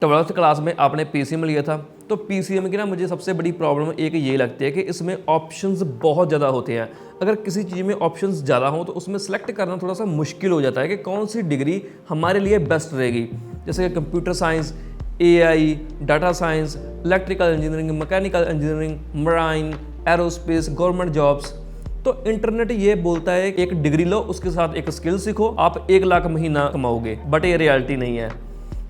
Twelfth class में आपने PCM लिया था, तो पीसीएम की ना मुझे सबसे बड़ी प्रॉब्लम एक ये लगती है कि इसमें ऑप्शंस बहुत ज़्यादा होते हैं। अगर किसी चीज़ में ऑप्शंस ज़्यादा हों तो उसमें सेलेक्ट करना थोड़ा सा मुश्किल हो जाता है कि कौन सी डिग्री हमारे लिए बेस्ट रहेगी। जैसे कि computer science, AI, data science, electrical engineering, mechanical engineering, marine, aerospace, government jobs. तो इंटरनेट ये बोलता है कि एक डिग्री लो, उसके साथ एक स्किल सीखो, आप 1 लाख महीना कमाओगे, बट ये रियलिटी नहीं है।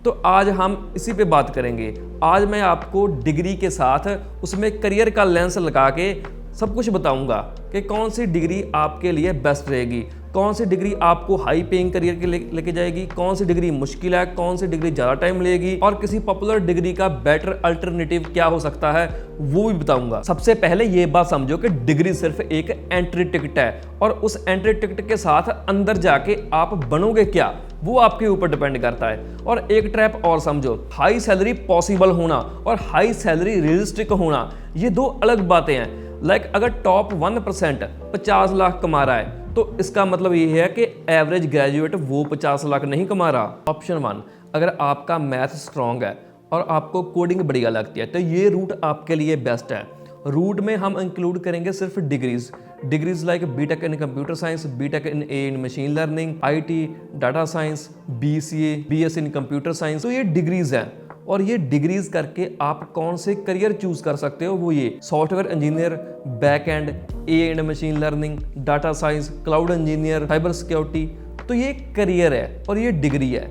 तो आज हम इसी पे बात करेंगे। आज मैं आपको डिग्री के साथ उसमें करियर का लेंस लगा के सब कुछ बताऊंगा कि कौन सी डिग्री आपके लिए बेस्ट रहेगी, कौन सी डिग्री आपको हाई पेइंग करियर के लेके जाएगी, कौन सी डिग्री मुश्किल है, कौन सी डिग्री ज़्यादा टाइम लेगी और किसी पॉपुलर डिग्री का बेटर अल्टरनेटिव क्या हो सकता है वो भी बताऊंगा। सबसे पहले ये बात समझो कि डिग्री सिर्फ एक एंट्री टिकट है और उस एंट्री टिकट के साथ अंदर जाके आप बनोगे क्या वो आपके ऊपर डिपेंड करता है। और एक ट्रैप और समझो, हाई सैलरी पॉसिबल होना और हाई सैलरी रियलिस्टिक होना ये दो अलग बातें हैं। अगर टॉप 1% 50 लाख कमा रहा है तो इसका मतलब ये है कि एवरेज ग्रेजुएट वो 50 लाख नहीं कमा रहा। ऑप्शन 1, अगर आपका मैथ स्ट्रांग है और आपको कोडिंग बढ़िया लगती है तो ये रूट आपके लिए बेस्ट है। रूट में हम इंक्लूड करेंगे सिर्फ degrees like BTech in computer science, BTech in in machine learning, IT, data science, BCA, BSc in computer science. तो ये डिग्रीज हैं और ये डिग्रीज करके आप कौन से करियर चूज कर सकते हो वो ये software engineer, back and, AI and machine learning, data science, cloud engineer, cyber security. तो ये करियर है और ये डिग्री है।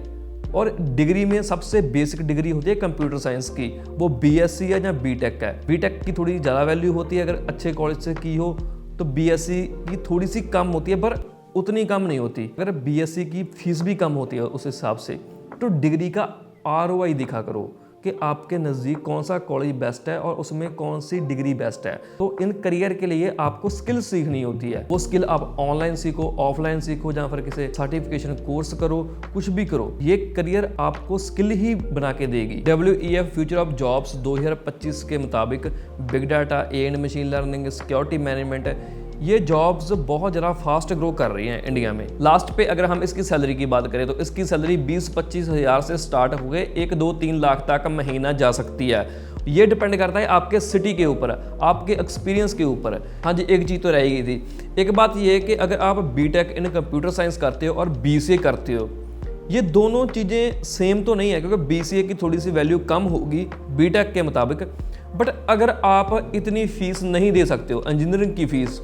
और डिग्री में सबसे बेसिक डिग्री होती है कंप्यूटर साइंस की, वो बीएससी है या बीटेक है। बीटेक की थोड़ी ज़्यादा वैल्यू होती है, अगर अच्छे कॉलेज से की हो तो बीएससी की थोड़ी सी कम होती है पर उतनी कम नहीं होती। अगर बीएससी की फीस भी कम होती है उस हिसाब से। तो डिग्री का आरओआई दिखा करो कि आपके नज़दीक कौन सा कॉलेज बेस्ट है और उसमें कौन सी डिग्री बेस्ट है। तो इन करियर के लिए आपको स्किल सीखनी होती है। वो स्किल आप ऑनलाइन सीखो, ऑफलाइन सीखो, या फिर किसी सर्टिफिकेशन कोर्स करो, कुछ भी करो, ये करियर आपको स्किल ही बना के देगी। WEF फ्यूचर ऑफ जॉब्स 2025 के मुताबिक big data, AI and machine learning, security management, ये जॉब्स बहुत ज़्यादा फास्ट ग्रो कर रही हैं इंडिया में। लास्ट पे अगर हम इसकी सैलरी की बात करें तो इसकी सैलरी 20-25 हज़ार से स्टार्ट हो गए 1-2-3 लाख तक महीना जा सकती है। ये डिपेंड करता है आपके सिटी के ऊपर, आपके एक्सपीरियंस के ऊपर। हाँ जी, एक चीज़ तो रह गई थी। एक बात ये है कि अगर आप बीटेक इन कंप्यूटर साइंस करते हो और बीसीए करते हो, ये दोनों चीज़ें सेम तो नहीं है क्योंकि बीसीए की थोड़ी सी वैल्यू कम होगी बीटेक के मुताबिक। बट अगर आप इतनी फीस नहीं दे सकते हो इंजीनियरिंग की फीस,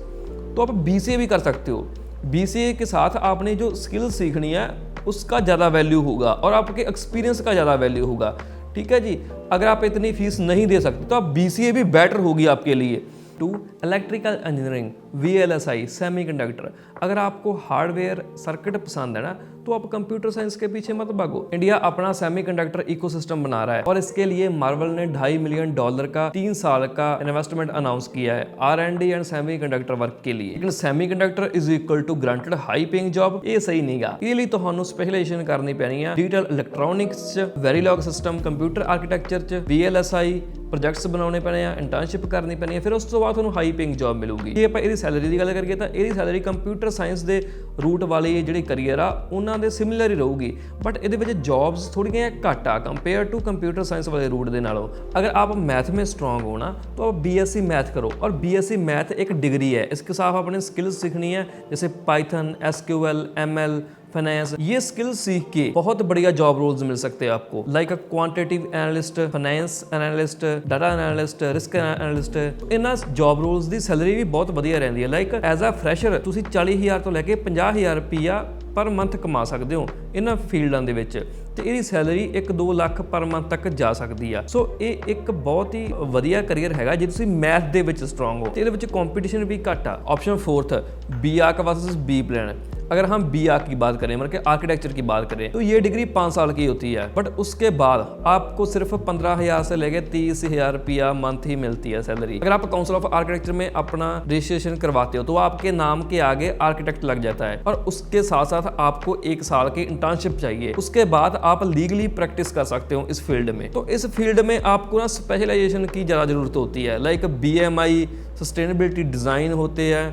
तो आप बीसीए भी कर सकते हो। बीसीए के साथ आपने जो स्किल सीखनी है उसका ज़्यादा वैल्यू होगा और आपके एक्सपीरियंस का ज़्यादा वैल्यू होगा। ठीक है जी, अगर आप इतनी फीस नहीं दे सकते तो आप बीसीए भी बेटर होगी आपके लिए। 2, इलेक्ट्रिकल इंजीनियरिंग, VLSI, सेमीकंडक्टर। अगर आपको हार्डवेयर सर्किट पसंद है ना तो आप कंप्यूटर साइंस के पीछे मत भागो। इंडिया अपना सेमीकंडक्टर इकोसिस्टम बना रहा है और इसके लिए मार्वल ने $2.5 मिलियन का 3 साल का इन्वेस्टमेंट अनाउंस किया है R&D एंड सेमीकंडक्टर वर्क के लिए। लेकिन semiconductor is equal to granted high paying job, ये सही नहीं गा। ये लिए ਤੁਹਾਨੂੰ स्पेशलाइजेशन करनी पैनी है डिजिटल इलेक्ट्रॉनिक्स च, वेरीलॉग सिस्टम, कंप्यूटर आर्किटेक्चर च, VLSI प्रोजेक्ट्स बनाने पैने हैं, इंटर्नशिप करनी पैनी है, फिर उस तो बाद ਤੁਹਾਨੂੰ हाई पेइंग जॉब मिलूगी। ये ਆਪਾਂ ਇਹਦੀ सैलरी ਦੀ ਗੱਲ ਕਰੀਏ ਤਾਂ ਇਹਦੀ सैलरी कंप्यूटर साइंस ਦੇ रूट वाले ਜਿਹੜੇ ਕਰੀਅਰ ਆ ਉਹਨਾਂ ਦੇ ਸਿਮਿਲਰ ਹੀ ਰਹੂਗੀ, बट ਇਹਦੇ ਵਿੱਚ जॉब्स थोड़ियाँ घट आ कंपेयर टू कंप्यूटर साइंस वाले रूट ਦੇ नालों। अगर आप मैथ में स्ट्रॉन्ग हो ना तो आप BSc मैथ करो और BSc मैथ एक डिग्री है, इसके साथ आपने स्किल्स सीखनी है जैसे पाइथन, SQL, ML, फाइनेंस। ये स्किल सीख के बहुत बढ़िया जॉब रोल्स मिल सकते हैं आपको, like quantitative analyst, finance analyst, data analyst, risk analyst. इन्हां जॉब रोल्स की सैलरी भी बहुत बढ़िया रहती है। लाइक एज अ फ्रैशर तुसीं 40,000 तो लैके 50,000 रुपया पर मंथ कमा सकते हो इन्हां फील्डां दे विच, ਤੇ ਇਹਦੀ ਸੈਲਰੀ 1-2 ਲੱਖ ਪਰ ਮੰਥ ਤੱਕ ਜਾ ਸਕਦੀ ਆ। ਸੋ ਇਹ ਇੱਕ ਬਹੁਤ ਹੀ ਵਧੀਆ ਕਰੀਅਰ ਹੈਗਾ ਜੇ ਤੁਸੀਂ ਮੈਥ ਦੇ ਵਿੱਚ ਸਟਰੋਂਗ ਹੋ ਤੇ ਇਹਦੇ ਵਿੱਚ ਕੰਪੀਟੀਸ਼ਨ भी घट आ। Option 4, BArch versus B plan. अगर हम BArch की बात करें, मतलब कि आर्किटेक्चर की बात करें, तो ये डिग्री 5 साल की होती है, बट उसके बाद आपको सिर्फ 15,000 से लेकर 30,000 रुपया मंथ ही मिलती है सैलरी। अगर आप काउंसिल ऑफ आर्किटेक्चर में अपना रजिस्ट्रेशन करवाते हो तो आपके नाम के आगे आर्किटेक्ट लग जाता है और उसके साथ साथ आपको 1 साल की इंटर्नशिप चाहिए। उसके बाद आप लीगली प्रैक्टिस कर सकते हो इस फील्ड में। तो इस फील्ड में आपको ना स्पेशलाइजेशन की ज़्यादा ज़रूरत होती है, लाइक BMI, सस्टेनेबिलिटी डिज़ाइन होते हैं,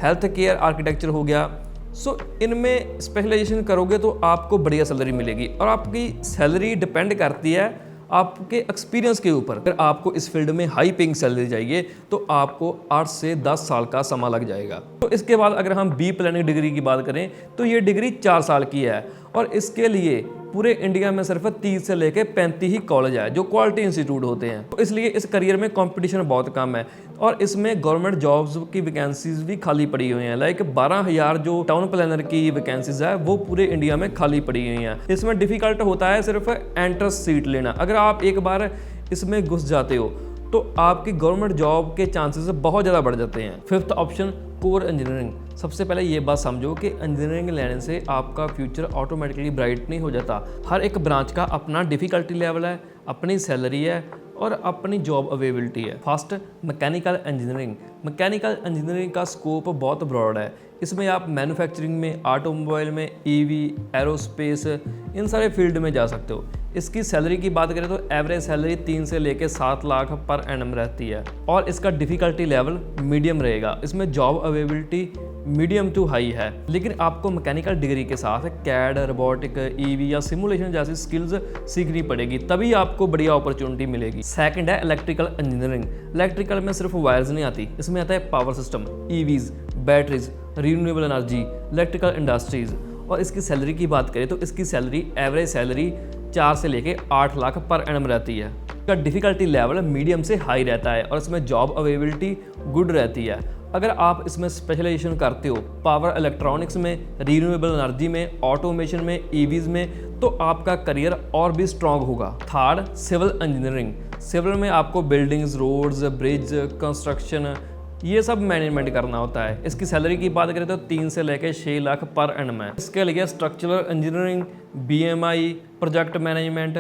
हेल्थ केयर आर्किटेक्चर हो गया। सो इनमें स्पेशलाइजेशन करोगे तो आपको बढ़िया सैलरी मिलेगी और आपकी सैलरी डिपेंड करती है आपके एक्सपीरियंस के ऊपर। अगर आपको इस फील्ड में हाई पेइंग सैलरी चाहिए तो आपको 8 से 10 साल का समय लग जाएगा। तो इसके बाद अगर हम बी प्लानिंग डिग्री की बात करें तो ये डिग्री 4 साल की है और इसके लिए पूरे इंडिया में सिर्फ 30 से लेकर 35 ही कॉलेज है जो क्वालिटी इंस्टीट्यूट होते हैं। तो इसलिए इस करियर में कंपटीशन बहुत कम है और इसमें गवर्नमेंट जॉब्स की वैकेंसीज भी खाली पड़ी हुई हैं। लाइक 12,000 जो टाउन प्लानर की वैकेंसीज है वो पूरे इंडिया में खाली पड़ी हुई हैं। इसमें डिफिकल्ट होता है सिर्फ एंट्रेंस सीट लेना। अगर आप एक बार इसमें घुस जाते हो तो आपकी गवर्नमेंट जॉब के चांसेस बहुत ज़्यादा बढ़ जाते हैं। Fifth option core engineering. सबसे पहले ये बात समझो कि इंजीनियरिंग लेने से आपका फ्यूचर ऑटोमेटिकली ब्राइट नहीं हो जाता। हर एक ब्रांच का अपना डिफ़िकल्टी लेवल है, अपनी सैलरी है और अपनी जॉब अवेलेबिलिटी है। First mechanical engineering. Mechanical engineering का स्कोप बहुत ब्रॉड है। इसमें आप मैन्युफैक्चरिंग में, ऑटोमोबाइल में, ईवी, एरोस्पेस, इन सारे फील्ड में जा सकते हो। इसकी सैलरी की बात करें तो एवरेज सैलरी 3 से लेकर 7 लाख पर एनम रहती है और इसका डिफ़िकल्टी लेवल मीडियम रहेगा। इसमें job availability medium to high है, लेकिन आपको मैकेनिकल डिग्री के साथ कैड, रोबोटिक, ईवी या सिमुलेशन जैसी स्किल्स सीखनी पड़ेगी, तभी आपको बढ़िया अपॉर्चुनिटी मिलेगी। सेकंड है इलेक्ट्रिकल इंजीनियरिंग। इलेक्ट्रिकल में सिर्फ वायर्स नहीं आती, इसमें आता है power system, EVs, batteries, renewable energy, electrical industries. और इसकी सैलरी की बात करें तो इसकी सैलरी एवरेज सैलरी 4 से लेके 8 लाख पर एनम रहती है। इसका डिफ़िकल्टी लेवल मीडियम से हाई रहता है और इसमें जॉब अवेलेबिलिटी गुड रहती है। अगर आप इसमें स्पेशलाइजेशन करते हो पावर इलेक्ट्रॉनिक्स में, रिन्यूएबल एनर्जी में, ऑटोमेशन में, ईवीज में, तो आपका करियर और भी स्ट्रॉन्ग होगा। Third civil engineering. सिविल में आपको बिल्डिंग्स, रोड्स, ब्रिज, कंस्ट्रक्शन, ये सब मैनेजमेंट करना होता है। इसकी सैलरी की बात करें तो 3 से लेकर 6 लाख पर एनम है। इसके लिए structural engineering, BMI, project management,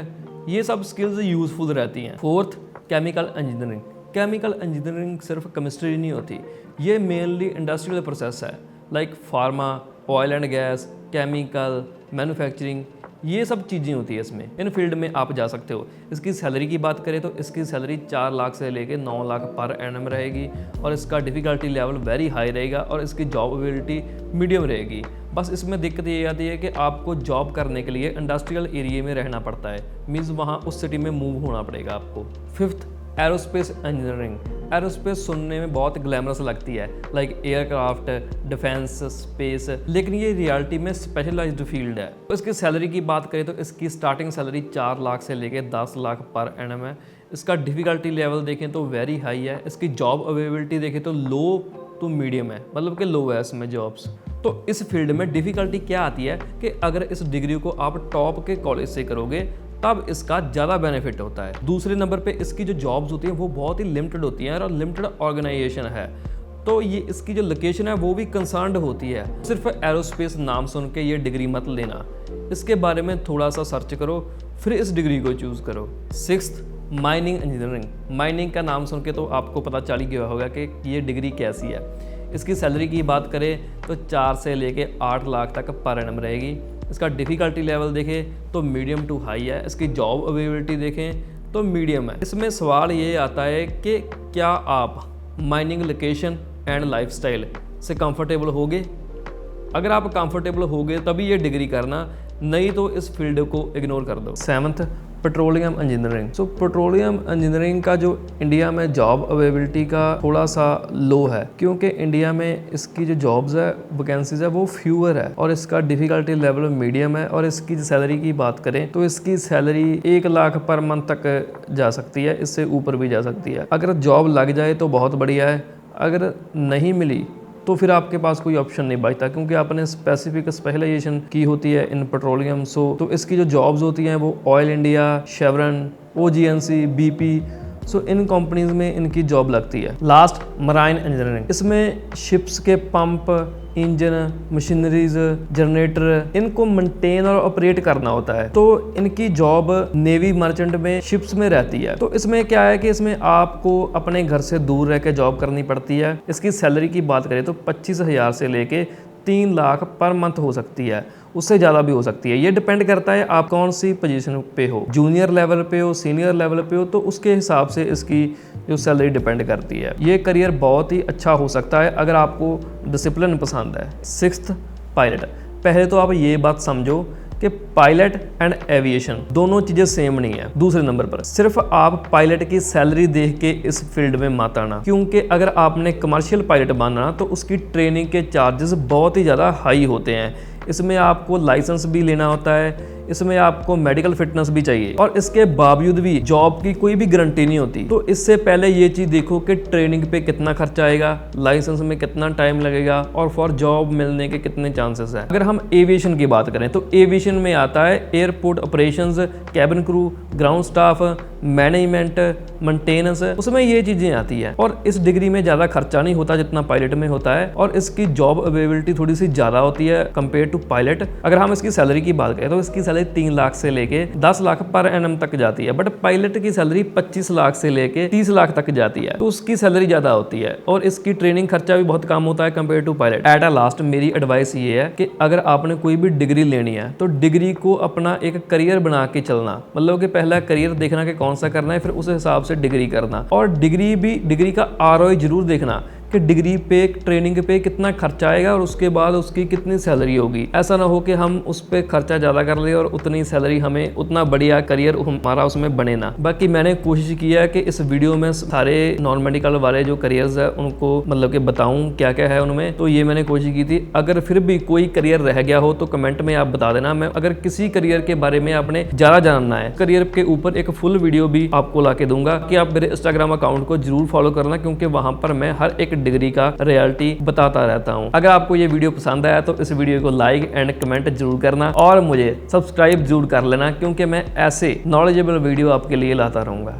ये सब स्किल्स यूजफुल रहती हैं। Fourth chemical engineering. Chemical engineering सिर्फ केमिस्ट्री नहीं होती, ये मेनली इंडस्ट्रियल प्रोसेस है, like pharma, oil and gas, chemical, manufacturing, ये सब चीज़ें होती है इसमें। इन फील्ड में आप जा सकते हो। इसकी सैलरी की बात करें तो इसकी सैलरी 4 लाख से लेकर 9 लाख पर एनम रहेगी और इसका डिफ़िकल्टी लेवल वेरी हाई रहेगा और इसकी जॉब अवेलेबिलिटी मीडियम रहेगी। बस इसमें दिक्कत ये आती है कि आपको जॉब करने के लिए इंडस्ट्रियल एरिया में रहना पड़ता है, मीन्स वहाँ उस सिटी में मूव होना पड़ेगा आपको। Fifth aerospace engineering. एरोस्पेस सुनने में बहुत ग्लैमरस लगती है, लाइक एयरक्राफ्ट, डिफेंस, स्पेस, लेकिन ये रियलिटी में स्पेशलाइज्ड फील्ड है। तो इसकी सैलरी की बात करें तो इसकी स्टार्टिंग सैलरी 4 लाख से लेकर 10 लाख पर एनम है। इसका डिफ़िकल्टी लेवल देखें तो वेरी हाई है। इसकी जॉब अवेलेबिलिटी देखें तो लो टू मीडियम है, मतलब कि लो है इसमें जॉब्स। तो इस फील्ड में डिफ़िकल्टी क्या आती है कि अगर इस डिग्री को आप टॉप के कॉलेज से करोगे तब इसका ज़्यादा बेनिफिट होता है। दूसरे नंबर पे इसकी जो जॉब्स होती हैं वो बहुत ही लिमिटेड होती हैं और लिमिटेड ऑर्गेनाइजेशन है, तो ये इसकी जो लोकेशन है वो भी कंसर्न्ड होती है। सिर्फ एरोस्पेस नाम सुन के ये डिग्री मत लेना, इसके बारे में थोड़ा सा सर्च करो फिर इस डिग्री को चूज़ करो। Sixth mining engineering. माइनिंग का नाम सुन के तो आपको पता चल ही गया होगा कि ये डिग्री कैसी है। इसकी सैलरी की बात करें तो 4 से लेके 8 लाख तक पर एनम रहेगी। इसका डिफ़िकल्टी लेवल देखें तो मीडियम टू हाई है। इसकी जॉब अवेलेबिलिटी देखें तो मीडियम है। इसमें सवाल ये आता है कि क्या आप माइनिंग लोकेशन एंड लाइफस्टाइल से कंफर्टेबल होगे? अगर आप कंफर्टेबल होगे तभी ये डिग्री करना, नहीं तो इस फील्ड को इग्नोर कर दो। Seventh petroleum engineering. So petroleum engineering का जो इंडिया में जॉब अवेलेबिलिटी का थोड़ा सा लो है, क्योंकि इंडिया में इसकी जो जॉब्स है, वैकेंसीज है, वो फ्यूअर है और इसका डिफ़िकल्टी लेवल मीडियम है। और इसकी सैलरी की बात करें तो इसकी सैलरी 1 लाख पर मंथ तक जा सकती है, इससे ऊपर भी जा सकती है। अगर जॉब लग जाए तो बहुत बढ़िया है, अगर नहीं मिली तो फिर आपके पास कोई ऑप्शन नहीं बचता, क्योंकि आपने स्पेसिफिक स्पेशलाइजेशन की होती है इन पेट्रोलियम। तो इसकी जो जॉब्स होती हैं वो ऑयल इंडिया, शेवरन, OGNC, BP, सो इन कंपनीज में इनकी जॉब लगती है। Last marine engineering. इसमें शिप्स के पंप, इंजन, मशीनरीज, जनरेटर, इनको मेंटेन और ऑपरेट करना होता है। तो इनकी जॉब नेवी मर्चेंट में, शिप्स में रहती है। तो इसमें क्या है कि इसमें आपको अपने घर से दूर रह के जॉब करनी पड़ती है। इसकी सैलरी की बात करें तो 25,000 से लेके 3 लाख पर मंथ हो सकती है, उससे ज़्यादा भी हो सकती है। ये डिपेंड करता है आप कौन सी पोजीशन पे हो, जूनियर लेवल पे हो, सीनियर लेवल पे हो, तो उसके हिसाब से इसकी जो सैलरी डिपेंड करती है। ये करियर बहुत ही अच्छा हो सकता है अगर आपको डिसिप्लिन पसंद है। Sixth pilot. पहले तो आप ये बात समझो कि पायलट एंड एविएशन दोनों चीजें सेम नहीं है। दूसरे नंबर पर सिर्फ आप पायलट की सैलरी देख के इस फील्ड में मत आना, क्योंकि अगर आपने कमर्शियल पायलट बनना तो उसकी ट्रेनिंग के चार्जेस बहुत ही ज़्यादा हाई होते हैं। इसमें आपको लाइसेंस भी लेना होता है, इसमें आपको मेडिकल फिटनेस भी चाहिए और इसके बावजूद भी जॉब की कोई भी गारंटी नहीं होती। तो इससे पहले ये चीज़ देखो कि ट्रेनिंग पे कितना खर्चा आएगा, लाइसेंस में कितना टाइम लगेगा और फॉर जॉब मिलने के कितने चांसेस हैं। अगर हम एविएशन की बात करें तो एविएशन में आता है airport operations, cabin crew, ground staff, management, maintenance, उसमें ये चीज़ें आती है और इस डिग्री में ज़्यादा खर्चा नहीं होता जितना पायलट में होता है और इसकी जॉब अवेलेबिलिटी थोड़ी सी ज़्यादा होती है कंपेयर टू पायलट। अगर हम इसकी सैलरी की बात करें तो इसकी सैलरी 3 लाख से लेके 10 लाख पर एनम तक जाती है, बट पायलट की सैलरी 25 लाख से लेके 30 लाख तक जाती है, तो उसकी सैलरी ज़्यादा होती है और इसकी ट्रेनिंग खर्चा भी बहुत कम होता है compare to pilot. At a last मेरी एडवाइस ये है कि अगर आपने कोई भी डिग्री लेनी है तो डिग्री को अपना एक करियर बना के चलना, मतलब कि पहला करियर देखना कि कौन सा करना है, फिर उस हिसाब से डिग्री करना और डिग्री का ROI जरूर देखना कि डिग्री पे ट्रेनिंग पे कितना खर्चा आएगा और उसके बाद उसकी कितनी सैलरी होगी। ऐसा ना हो कि हम उस पर खर्चा ज़्यादा कर ले और उतनी सैलरी हमें उतना बढ़िया करियर हमारा उसमें बने ना। बाकी मैंने कोशिश किया है कि इस वीडियो में सारे नॉन मेडिकल वाले जो करियर्स है उनको मतलब कि बताऊं क्या क्या है उनमें, तो ये मैंने कोशिश की थी। अगर फिर भी कोई करियर रह गया हो तो कमेंट में आप बता देना। मैं अगर किसी करियर के बारे में आपने ज़्यादा जानना है, करियर के ऊपर एक फुल वीडियो भी आपको ला के दूंगा कि आप मेरे इंस्टाग्राम अकाउंट को जरूर फॉलो करना, क्योंकि वहां पर मैं हर एक डिग्री का रियलिटी बताता रहता हूं। अगर आपको ये वीडियो पसंद आया तो इस वीडियो को लाइक एंड कमेंट जरूर करना और मुझे सब्सक्राइब जरूर कर लेना, क्योंकि मैं ऐसे नॉलेजेबल वीडियो आपके लिए लाता रहूंगा।